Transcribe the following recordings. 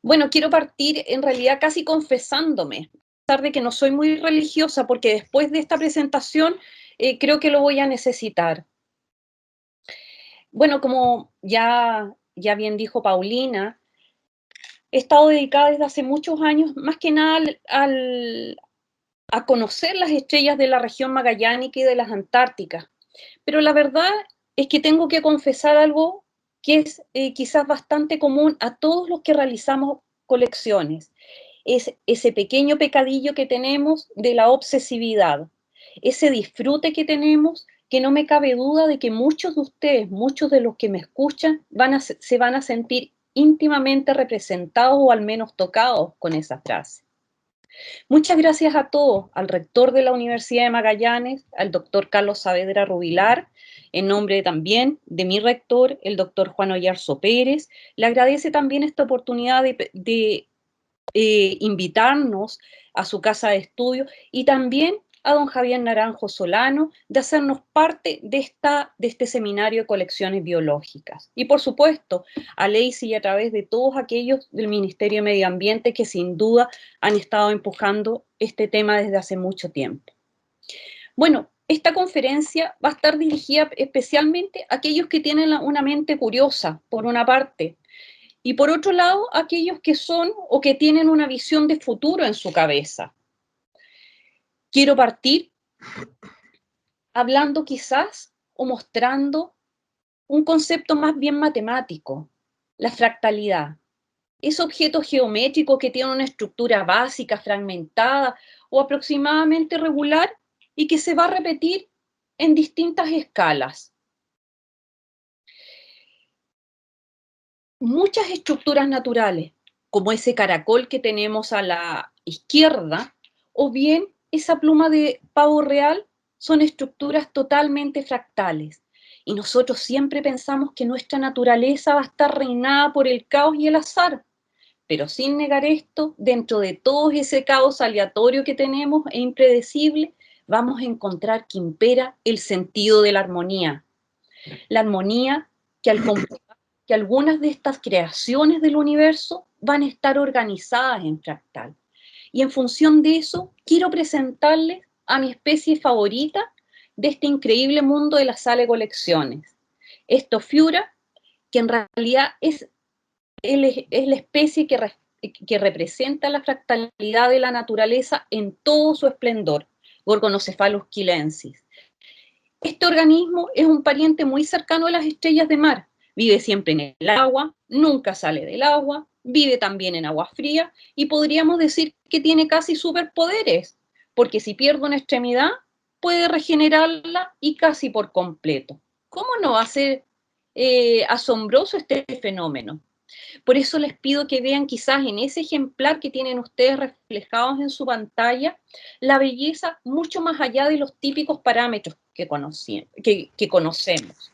Bueno, quiero partir en realidad casi confesándome, a pesar de que no soy muy religiosa, porque después de esta presentación creo que lo voy a necesitar. Bueno, como ya bien dijo Paulina, he estado dedicada desde hace muchos años, más que nada a conocer las estrellas de la región magallánica y de las antárticas. Pero la verdad es que tengo que confesar algo que es quizás bastante común a todos los que realizamos colecciones. Es ese pequeño pecadillo que tenemos de la obsesividad, ese disfrute que tenemos, que no me cabe duda de que muchos de ustedes, muchos de los que me escuchan, se van a sentir íntimamente representados o al menos tocados con esa frase. Muchas gracias a todos, al rector de la Universidad de Magallanes, al doctor Carlos Saavedra Rubilar, en nombre también de mi rector, el doctor Juan Oyarzo Pérez. Le agradece también esta oportunidad de invitarnos a su casa de estudio y también a don Javier Naranjo Solano de hacernos parte de este seminario de colecciones biológicas. Y por supuesto, a Lacey y a través de todos aquellos del Ministerio de Medio Ambiente que sin duda han estado empujando este tema desde hace mucho tiempo. Bueno, esta conferencia va a estar dirigida especialmente a aquellos que tienen una mente curiosa, por una parte, y por otro lado, aquellos que son o que tienen una visión de futuro en su cabeza. Quiero partir hablando quizás o mostrando un concepto más bien matemático, la fractalidad. Es objeto geométrico que tiene una estructura básica, fragmentada o aproximadamente regular y que se va a repetir en distintas escalas. Muchas estructuras naturales, como ese caracol que tenemos a la izquierda, o bien esa pluma de pavo real, son estructuras totalmente fractales. Y nosotros siempre pensamos que nuestra naturaleza va a estar reinada por el caos y el azar. Pero sin negar esto, dentro de todo ese caos aleatorio que tenemos e impredecible, vamos a encontrar que impera el sentido de la armonía. La armonía que al comprobar que algunas de estas creaciones del universo van a estar organizadas en fractal. Y en función de eso, quiero presentarles a mi especie favorita de este increíble mundo de la sala de colecciones. Estophiura, que en realidad es la especie que representa la fractalidad de la naturaleza en todo su esplendor, Gorgonocephalus quilensis. Este organismo es un pariente muy cercano a las estrellas de mar. Vive siempre en el agua, nunca sale del agua, vive también en agua fría y podríamos decir que tiene casi superpoderes, porque si pierde una extremidad, puede regenerarla y casi por completo. ¿Cómo no va a ser asombroso este fenómeno? Por eso les pido que vean quizás en ese ejemplar que tienen ustedes reflejados en su pantalla, la belleza mucho más allá de los típicos parámetros que conocemos.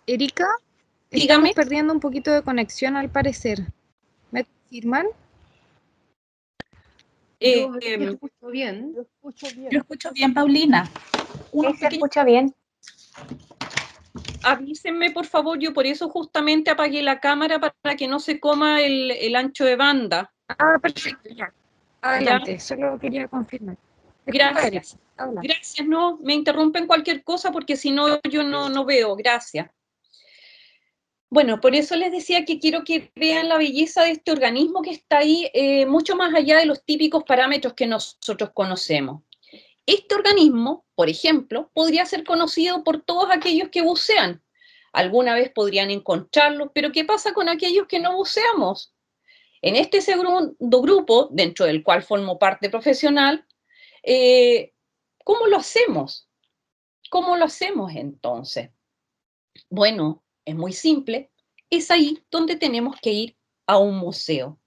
Erika, estamos Dígame. perdiendo un poquito de conexión al parecer. ¿Me confirman? Yo escucho bien. Yo escucho bien, Paulina. Sí, se escucha bien. Avísenme, por favor, yo por eso justamente apagué la cámara para que no se coma el ancho de banda. Ah, perfecto, ya. Adelante, solo quería confirmar. Gracias. Gracias, no, me interrumpen cualquier cosa porque si no yo no veo, gracias. Bueno, por eso les decía que quiero que vean la belleza de este organismo que está ahí, mucho más allá de los típicos parámetros que nosotros conocemos. Este organismo, por ejemplo, podría ser conocido por todos aquellos que bucean. Alguna vez podrían encontrarlo, pero ¿qué pasa con aquellos que no buceamos? En este segundo grupo, dentro del cual formo parte profesional, ¿cómo lo hacemos? ¿Cómo lo hacemos entonces? Bueno, es muy simple. Es ahí donde tenemos que ir a un museo.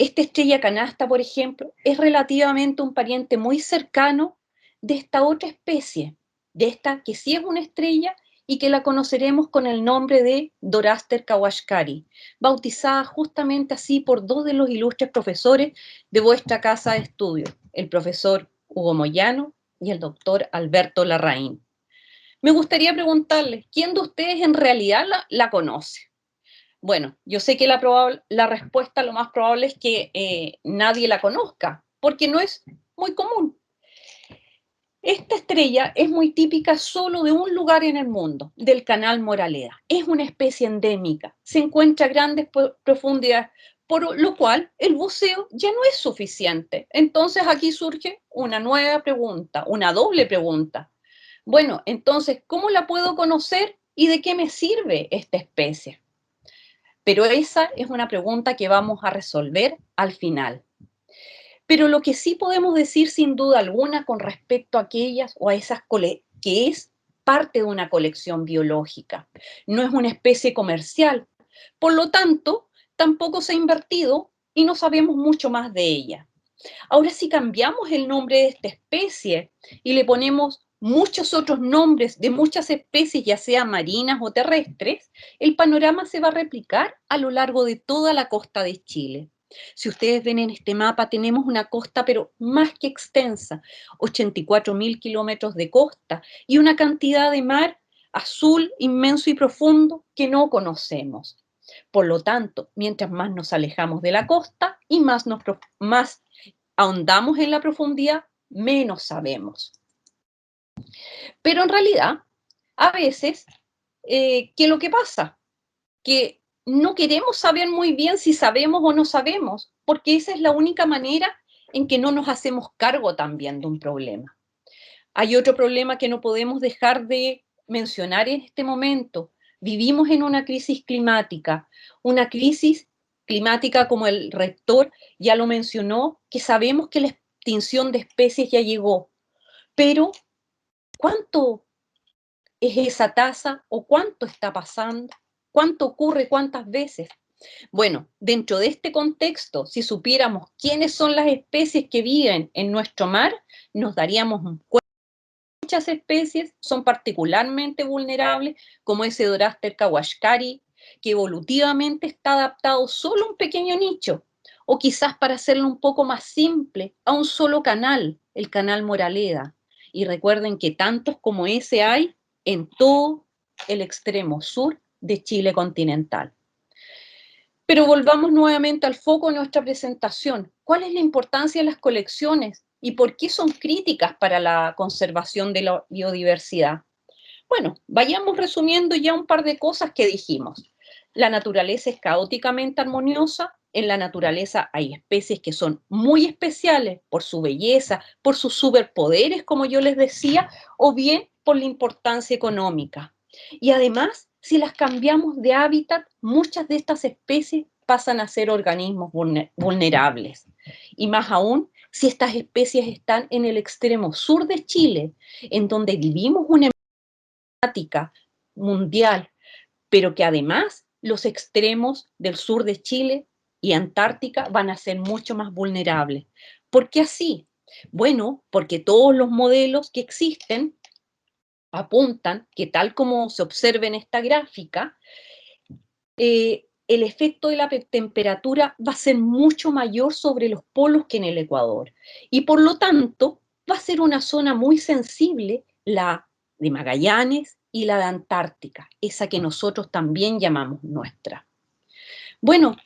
Esta estrella canasta, por ejemplo, es relativamente un pariente muy cercano de esta otra especie, de esta que sí es una estrella y que la conoceremos con el nombre de Doraster kawashkari, bautizada justamente así por dos de los ilustres profesores de vuestra casa de estudio, el profesor Hugo Moyano y el doctor Alberto Larraín. Me gustaría preguntarles, ¿quién de ustedes en realidad la conoce? Bueno, yo sé que la respuesta lo más probable es que nadie la conozca, porque no es muy común. Esta estrella es muy típica solo de un lugar en el mundo, del canal Moraleda. Es una especie endémica, se encuentra a grandes profundidades, por lo cual el buceo ya no es suficiente. Entonces aquí surge una nueva pregunta, una doble pregunta. Bueno, entonces, ¿cómo la puedo conocer y de qué me sirve esta especie? Pero esa es una pregunta que vamos a resolver al final. Pero lo que sí podemos decir sin duda alguna con respecto a aquellas o a esas que es parte de una colección biológica, no es una especie comercial, por lo tanto, tampoco se ha invertido y no sabemos mucho más de ella. Ahora, si cambiamos el nombre de esta especie y le ponemos muchos otros nombres de muchas especies, ya sean marinas o terrestres, el panorama se va a replicar a lo largo de toda la costa de Chile. Si ustedes ven en este mapa, tenemos una costa, pero más que extensa, 84.000 kilómetros de costa y una cantidad de mar azul inmenso y profundo que no conocemos. Por lo tanto, mientras más nos alejamos de la costa y más ahondamos en la profundidad, menos sabemos. Pero en realidad, a veces, ¿qué es lo que pasa? Que no queremos saber muy bien si sabemos o no sabemos, porque esa es la única manera en que no nos hacemos cargo también de un problema. Hay otro problema que no podemos dejar de mencionar en este momento. Vivimos en una crisis climática como el rector ya lo mencionó, que sabemos que la extinción de especies ya llegó, pero ¿cuánto es esa tasa o cuánto está pasando? ¿Cuánto ocurre? ¿Cuántas veces? Bueno, dentro de este contexto, si supiéramos quiénes son las especies que viven en nuestro mar, nos daríamos cuenta. Muchas especies son particularmente vulnerables, como ese Doraster kawashkari, que evolutivamente está adaptado solo a un pequeño nicho, o quizás para hacerlo un poco más simple, a un solo canal, el canal Moraleda. Y recuerden que tantos como ese hay en todo el extremo sur de Chile continental. Pero volvamos nuevamente al foco de nuestra presentación. ¿Cuál es la importancia de las colecciones y por qué son críticas para la conservación de la biodiversidad? Bueno, vayamos resumiendo ya un par de cosas que dijimos. La naturaleza es caóticamente armoniosa. En la naturaleza hay especies que son muy especiales por su belleza, por sus superpoderes, como yo les decía, o bien por la importancia económica. Y además, si las cambiamos de hábitat, muchas de estas especies pasan a ser organismos vulnerables. Y más aún, si estas especies están en el extremo sur de Chile, en donde vivimos una climática mundial, pero que además los extremos del sur de Chile y Antártica van a ser mucho más vulnerables. ¿Por qué así? Bueno, porque todos los modelos que existen apuntan que, tal como se observa en esta gráfica, el efecto de la temperatura va a ser mucho mayor sobre los polos que en el Ecuador. Y por lo tanto, va a ser una zona muy sensible, la de Magallanes y la de Antártica, esa que nosotros también llamamos nuestra. Bueno,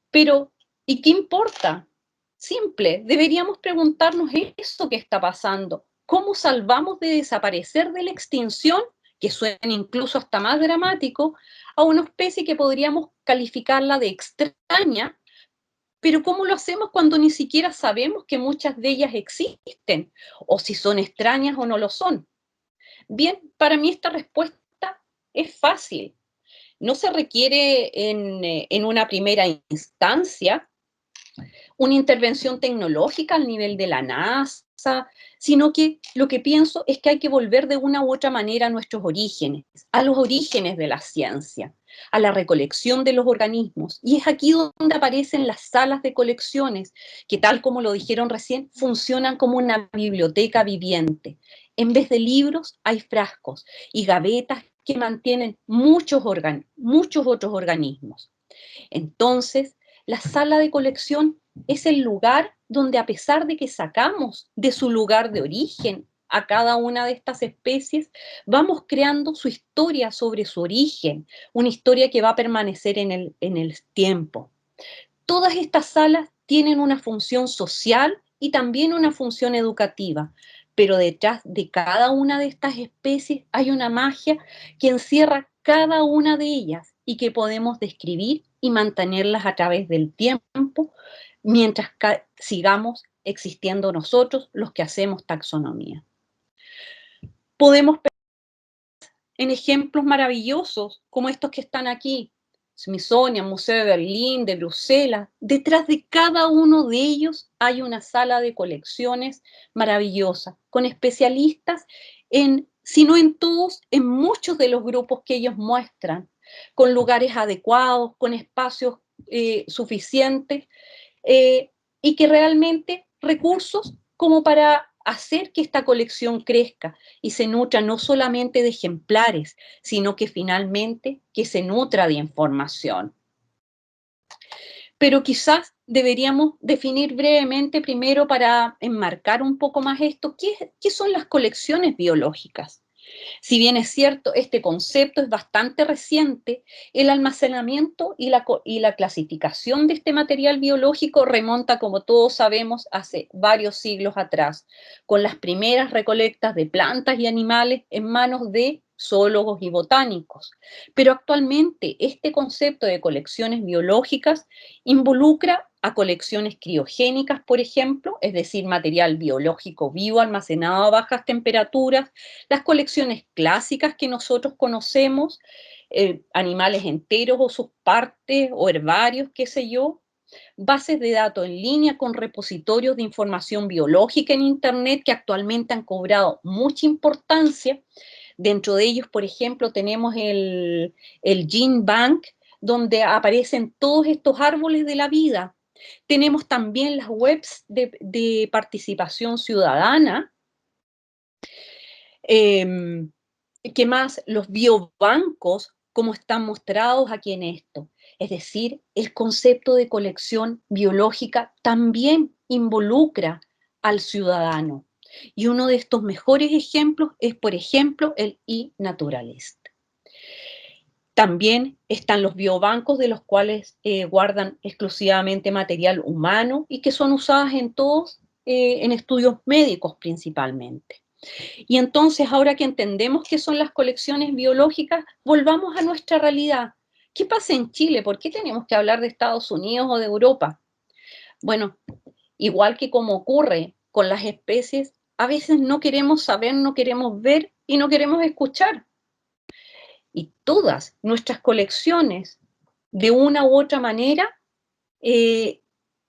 pero ¿y qué importa? Simple, deberíamos preguntarnos eso que está pasando. ¿Cómo salvamos de desaparecer de la extinción, que suena incluso hasta más dramático, a una especie que podríamos calificarla de extraña? Pero ¿cómo lo hacemos cuando ni siquiera sabemos que muchas de ellas existen, o si son extrañas o no lo son? Bien, para mí esta respuesta es fácil. No se requiere en una primera instancia una intervención tecnológica al nivel de la NASA, sino que lo que pienso es que hay que volver de una u otra manera a nuestros orígenes, a los orígenes de la ciencia, a la recolección de los organismos. Y es aquí donde aparecen las salas de colecciones, que, tal como lo dijeron recién, funcionan como una biblioteca viviente. En vez de libros hay frascos y gavetas que mantienen muchos otros organismos. Entonces, la sala de colección es el lugar donde, a pesar de que sacamos de su lugar de origen a cada una de estas especies, vamos creando su historia sobre su origen, una historia que va a permanecer en el tiempo. Todas estas salas tienen una función social y también una función educativa, pero detrás de cada una de estas especies hay una magia que encierra cada una de ellas y que podemos describir y mantenerlas a través del tiempo mientras sigamos existiendo nosotros los que hacemos taxonomía. Podemos pensar en ejemplos maravillosos como estos que están aquí, Smithsonian, Museo de Berlín, de Bruselas. Detrás de cada uno de ellos hay una sala de colecciones maravillosa, con especialistas en, si no en todos, en muchos de los grupos que ellos muestran, con lugares adecuados, con espacios suficientes, y que realmente recursos como para hacer que esta colección crezca y se nutra no solamente de ejemplares, sino que finalmente que se nutra de información. Pero quizás deberíamos definir brevemente primero para enmarcar un poco más esto, ¿qué son las colecciones biológicas? Si bien es cierto, este concepto es bastante reciente, el almacenamiento y la clasificación de este material biológico remonta, como todos sabemos, hace varios siglos atrás, con las primeras recolectas de plantas y animales en manos de zoólogos y botánicos. Pero actualmente este concepto de colecciones biológicas involucra a colecciones criogénicas, por ejemplo, es decir, material biológico vivo almacenado a bajas temperaturas, las colecciones clásicas que nosotros conocemos, animales enteros o sus partes o herbarios, qué sé yo, bases de datos en línea con repositorios de información biológica en Internet que actualmente han cobrado mucha importancia. Dentro de ellos, por ejemplo, tenemos el Gene Bank, donde aparecen todos estos árboles de la vida. Tenemos también las webs de participación ciudadana. ¿Qué más? Los biobancos, como están mostrados aquí en esto. Es decir, el concepto de colección biológica también involucra al ciudadano. Y uno de estos mejores ejemplos es, por ejemplo, el eNaturalist. También están los biobancos de los cuales guardan exclusivamente material humano y que son usadas en todos, en estudios médicos principalmente. Y entonces, ahora que entendemos qué son las colecciones biológicas, volvamos a nuestra realidad. ¿Qué pasa en Chile? ¿Por qué tenemos que hablar de Estados Unidos o de Europa? Bueno, igual que como ocurre con las especies, a veces no queremos saber, no queremos ver y no queremos escuchar. Y todas nuestras colecciones, de una u otra manera,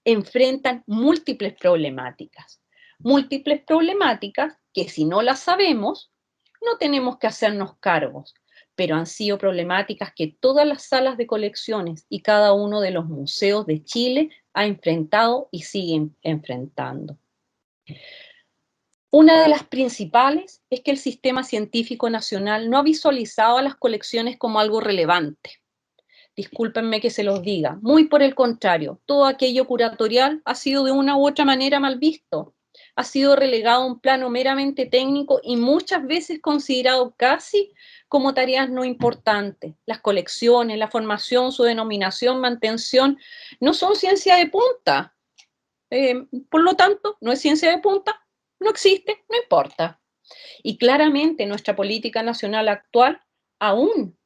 enfrentan múltiples problemáticas. Múltiples problemáticas que si no las sabemos, no tenemos que hacernos cargos, pero han sido problemáticas que todas las salas de colecciones y cada uno de los museos de Chile ha enfrentado y siguen enfrentando. Una de las principales es que el Sistema Científico Nacional no ha visualizado a las colecciones como algo relevante. Discúlpenme que se los diga, muy por el contrario, todo aquello curatorial ha sido de una u otra manera mal visto, ha sido relegado a un plano meramente técnico y muchas veces considerado casi como tareas no importantes. Las colecciones, la formación, su denominación, mantención, no son ciencia de punta. Por lo tanto, no es ciencia de punta, no existe, no importa. Y claramente nuestra política nacional actual aún,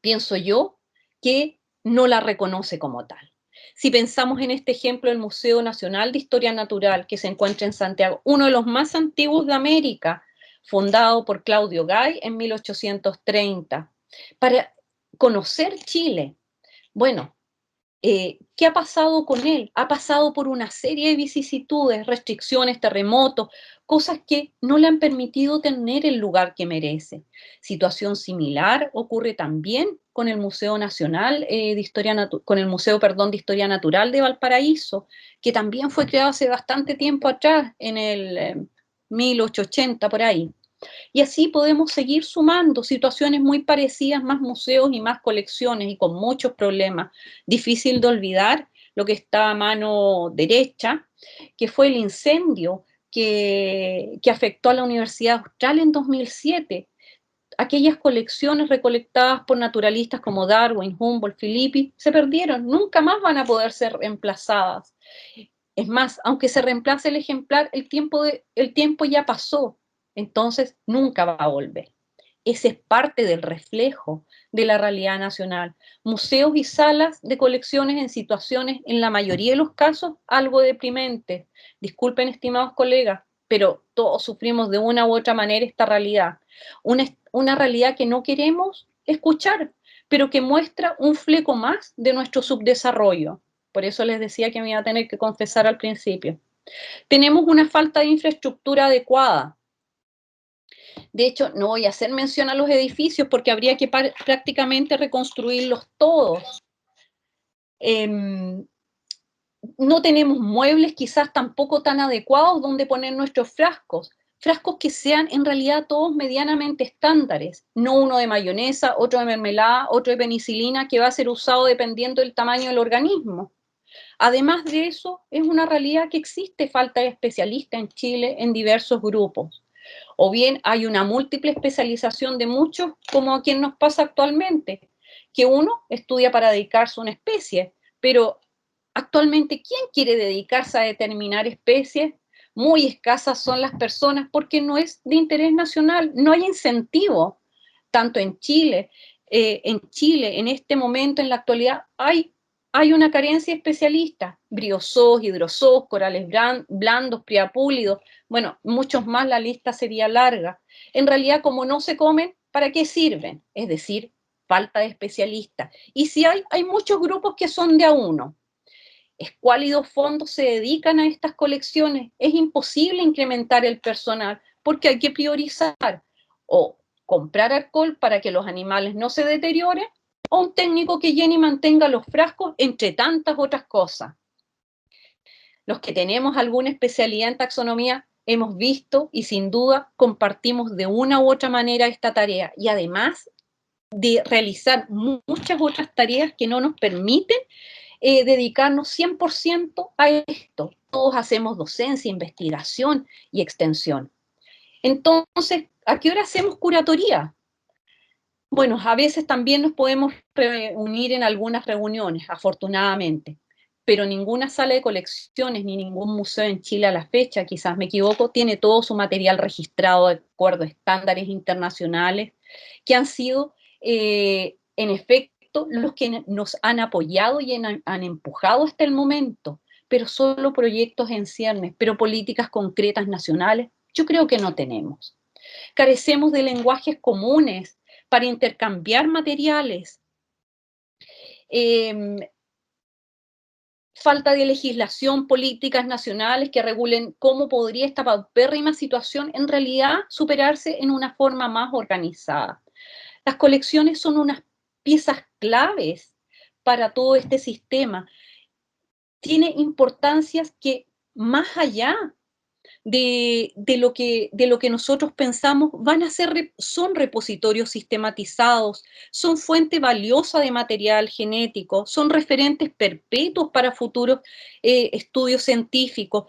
pienso yo, que no la reconoce como tal. Si pensamos en este ejemplo del Museo Nacional de Historia Natural que se encuentra en Santiago, uno de los más antiguos de América, fundado por Claudio Gay en 1830, para conocer Chile. Bueno, ¿qué ha pasado con él? Ha pasado por una serie de vicisitudes, restricciones, terremotos, cosas que no le han permitido tener el lugar que merece. Situación similar ocurre también con el Museo Nacional de Historia con el Museo, perdón, de Historia Natural de Valparaíso, que también fue creado hace bastante tiempo atrás, en el 1880 por ahí. Y así podemos seguir sumando situaciones muy parecidas, más museos y más colecciones y con muchos problemas. Difícil de olvidar lo que está a mano derecha, que fue el incendio que afectó a la Universidad Austral en 2007. Aquellas colecciones recolectadas por naturalistas como Darwin, Humboldt, Filippi, se perdieron, nunca más van a poder ser reemplazadas. Es más, aunque se reemplace el ejemplar, el tiempo ya pasó, entonces nunca va a volver. Ese es parte del reflejo de la realidad nacional. Museos y salas de colecciones en situaciones, en la mayoría de los casos, algo deprimentes. Disculpen, estimados colegas, pero todos sufrimos de una u otra manera esta realidad. Una realidad que no queremos escuchar, pero que muestra un fleco más de nuestro subdesarrollo. Por eso les decía que me iba a tener que confesar al principio. Tenemos una falta de infraestructura adecuada. De hecho, no voy a hacer mención a los edificios porque habría que prácticamente reconstruirlos todos. No tenemos muebles quizás tampoco tan adecuados donde poner nuestros frascos. Frascos que sean en realidad todos medianamente estándares, no uno de mayonesa, otro de mermelada, otro de penicilina, que va a ser usado dependiendo del tamaño del organismo. Además de eso, es una realidad que existe falta de especialistas en Chile en diversos grupos. O bien hay una múltiple especialización de muchos, como a quien nos pasa actualmente, que uno estudia para dedicarse a una especie, pero actualmente, ¿quién quiere dedicarse a determinar especies? Muy escasas son las personas porque no es de interés nacional, no hay incentivo, tanto en Chile. En este momento, en la actualidad, hay una carencia de especialistas, briozoos, hidrozoos, corales blandos, priapúlidos, bueno, muchos más, la lista sería larga. En realidad, como no se comen, ¿para qué sirven? Es decir, falta de especialistas. Y si hay muchos grupos que son de a uno. Escuálidos fondos se dedican a estas colecciones. Es imposible incrementar el personal porque hay que priorizar o comprar alcohol para que los animales no se deterioren o un técnico que llene y mantenga los frascos, entre tantas otras cosas. Los que tenemos alguna especialidad en taxonomía hemos visto y sin duda compartimos de una u otra manera esta tarea y además de realizar muchas otras tareas que no nos permiten dedicarnos 100% a esto. Todos hacemos docencia, investigación y extensión. Entonces, ¿a qué hora hacemos curatoría? Bueno, a veces también nos podemos reunir en algunas reuniones, afortunadamente, pero ninguna sala de colecciones ni ningún museo en Chile a la fecha, quizás me equivoco, tiene todo su material registrado de acuerdo a estándares internacionales que han sido, en efecto, los que nos han apoyado y han empujado hasta el momento, pero solo proyectos en ciernes, pero políticas concretas nacionales, yo creo que no tenemos. Carecemos de lenguajes comunes para intercambiar materiales. Falta de legislación, políticas nacionales que regulen cómo podría esta paupérrima situación en realidad superarse en una forma más organizada. Las colecciones son unas piezas claves para todo este sistema. Tiene importancias que más allá de lo que nosotros pensamos, son repositorios sistematizados, son fuente valiosa de material genético, son referentes perpetuos para futuros estudios científicos,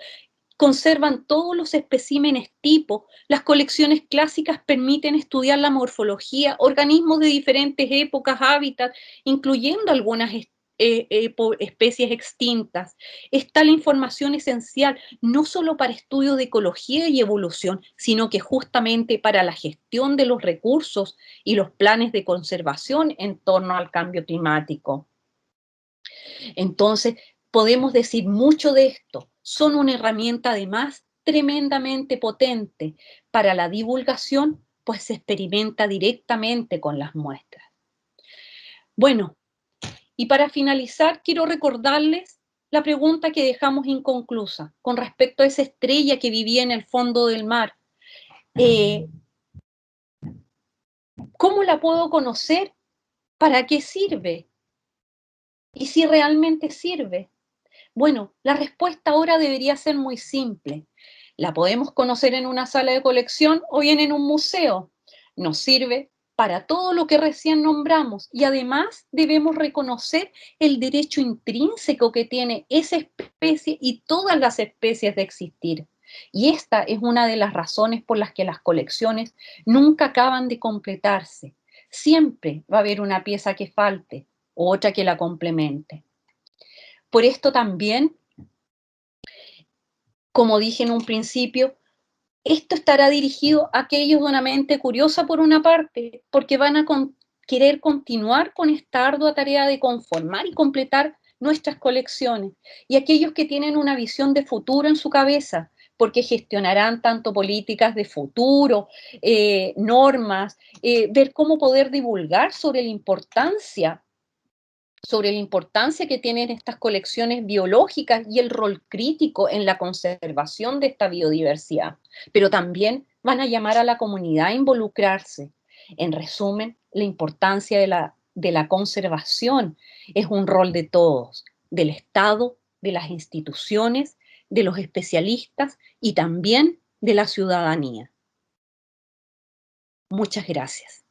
conservan todos los especímenes tipo, las colecciones clásicas permiten estudiar la morfología, organismos de diferentes épocas, hábitats, incluyendo algunas especies extintas. Está la información esencial, no solo para estudios de ecología y evolución, sino que justamente para la gestión de los recursos y los planes de conservación en torno al cambio climático. Entonces, podemos decir mucho de esto. Son una herramienta además tremendamente potente para la divulgación, pues se experimenta directamente con las muestras. Bueno, y para finalizar, quiero recordarles la pregunta que dejamos inconclusa con respecto a esa estrella que vivía en el fondo del mar. ¿Cómo la puedo conocer? ¿Para qué sirve? ¿Y si realmente sirve? Bueno, la respuesta ahora debería ser muy simple. La podemos conocer en una sala de colección o bien en un museo. Nos sirve para todo lo que recién nombramos y además debemos reconocer el derecho intrínseco que tiene esa especie y todas las especies de existir. Y esta es una de las razones por las que las colecciones nunca acaban de completarse. Siempre va a haber una pieza que falte o otra que la complemente. Por esto también, como dije en un principio, esto estará dirigido a aquellos de una mente curiosa por una parte, porque van a querer continuar con esta ardua tarea de conformar y completar nuestras colecciones, y aquellos que tienen una visión de futuro en su cabeza, porque gestionarán tanto políticas de futuro, normas, ver cómo poder divulgar sobre la importancia que tienen estas colecciones biológicas y el rol crítico en la conservación de esta biodiversidad. Pero también van a llamar a la comunidad a involucrarse. En resumen, la importancia de la conservación es un rol de todos, del Estado, de las instituciones, de los especialistas y también de la ciudadanía. Muchas gracias.